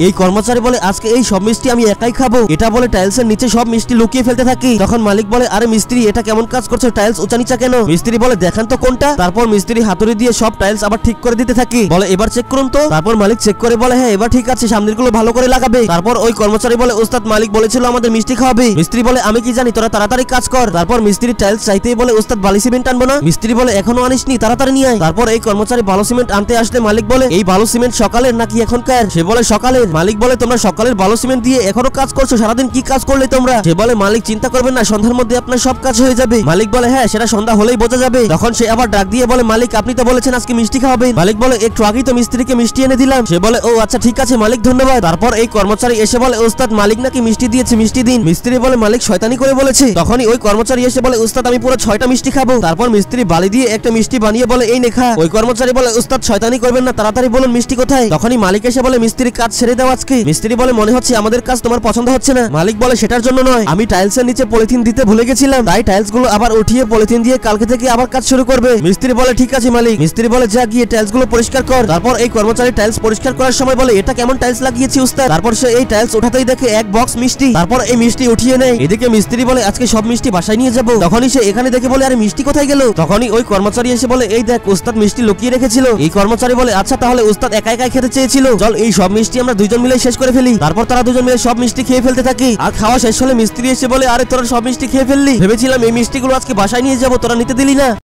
এই কর্মচারী বলে আজকে এই সব মিষ্টি আমি একাই খাবো। এটা বলে টাইলসের নিচে সব মিষ্টি লুকিয়ে ফেলতে থাকি। তখন মালিক বলে আরে মিস্ত্রি এটা কেমন কাজ করছো, টাইলস উঁচা নিচা কেন? মিস্ত্রি বলে দেখান তো কোনটা। তারপর মিস্ত্রি হাতুড়ি দিয়ে সব টাইলস আবার ঠিক করে দিতে থাকি। বলে এবার চেক করুন তো। তারপর মালিক চেক করে বলে হ্যাঁ এবার ঠিক আছে, সামনের গুলো ভালো করে লাগাবে। তারপর ওই কর্মচারী বলে ওস্তাদ মালিক বলেছিল আমাদের মিষ্টি খাওয়াবে। মিস্ত্রি বলে আমি কি জানি, তোরা তাড়াতাড়ি কাজ কর। তারপর মিস্ত্রি টাইলস চাইতেই বলে ওস্তাদ বালি সিমেন্ট আনবো না। মিস্ত্রি বলে এখনো আনিসনি, তাড়াতাড়ি নিয়ে আয়। তারপর এই কর্মচারী বালু সিমেন্ট আনতে আসলে মালিক বলে এই বালু সিমেন্ট সকালের নাকি এখনকার? সে বলে সকালের। মালিক বলে তোমরা সকালের বালু সিমেন্ট দিয়ে এখনো কাজ করছো, সারাদিন কি কাজ করলে তোমরা? সে বলে মালিক চিন্তা করবেন না, সন্ধ্যার মধ্যে আপনার সব কাজ হয়ে যাবে। মালিক বলে হ্যাঁ সেটা সন্ধ্যা হলেই বোঝা যাবে। তখন সে আবার ডাক দিয়ে বলে মালিক আপনি তো বলেছেন আজকে মিষ্টি খাওয়াবেন। মালিক বলে একটু আগেই তো মিস্ত্রিকে মিষ্টি এনে দিলাম। সে বলে ও আচ্ছা ঠিক আছে মালিক ধন্যবাদ। তারপর এই কর্মচারী এসে বলে ওস্তাদ মালিক নাকি মিষ্টি দিয়েছে, মিষ্টি দিন। মিস্ত্রি বলে মালিক শয়তানি করে বলেছে। তখনই ওই কর্মচারী এসে বলে ওস্তাদ আমি পুরো 6টা মিষ্টি খাবো। তারপর মিস্ত্রি বালি দিয়ে একটা মিষ্টি বানিয়ে বলে এই নেখা। ওই কর্মচারী বলে ওস্তাদ শয়তানি করবেন না, তাড়াতাড়ি বলুন মিষ্টি কোথায়? তখনই মালিক এসে বলে মিস্ত্রির কাজ ছেড়ে দাও আজকে। মিস্ত্রি বলে মনে হচ্ছে আমাদের কাজ তোমার পছন্দ হচ্ছে না। মালিক বলে সেটার জন্য নয়, আমি টাইলসের নিচে পলিথিন দিতে ভুলে গেছিলাম, তাই টাইলস গুলো আবার উঠিয়ে পলিথিন দিয়ে কালকে থেকে আবার কাজ শুরু করবে। মিস্ত্রি বলে ঠিক আছে মালিক। মিস্ত্রি বলে যা গিয়ে টাইলস গুলো পরিষ্কার কর। তারপর এই কর্মচারী টাইলস পরিষ্কার করার সময় বলে এটা কেমন টাইলস লাগিয়েছি উস্তাদ? তারপর সে এই টাইলস উঠাতেই দেখে এক বক্স মিষ্টি। তারপর এই মিষ্টি উঠিয়ে নেয়। এদিকে মিস্ত্রি বলে আজকে সব মিষ্টি বাসায় নিয়ে যাবো। তখনই সে এখানে দেখে বলে আরে মিষ্টি কোথায় গেল? তখনই ওই কর্মচারী এসে বলে এই দেখ উস্তাদ মিষ্টি লুকিয়ে রেখেছিল। এই কর্মচারী বলে আচ্ছা তাহলে উস্তাদ একা একাই খেতে চেয়েছিল, চল এই সব মিষ্টি আমরা দুইজন মিলে শেষ করে ফেলি। তারপর তারা দুজন মিলে সব মিষ্টি খেয়ে ফেলতে থাকি। আর খাওয়া শেষ হলে মিস্ত্রি এসে বলে আরে তোরা সব মিষ্টি খেয়ে ফেললি, ভেবেছিলাম এই মিষ্টিগুলো আজকে বাসায় নিয়ে যাবো, তোরা নিতে দিলি না।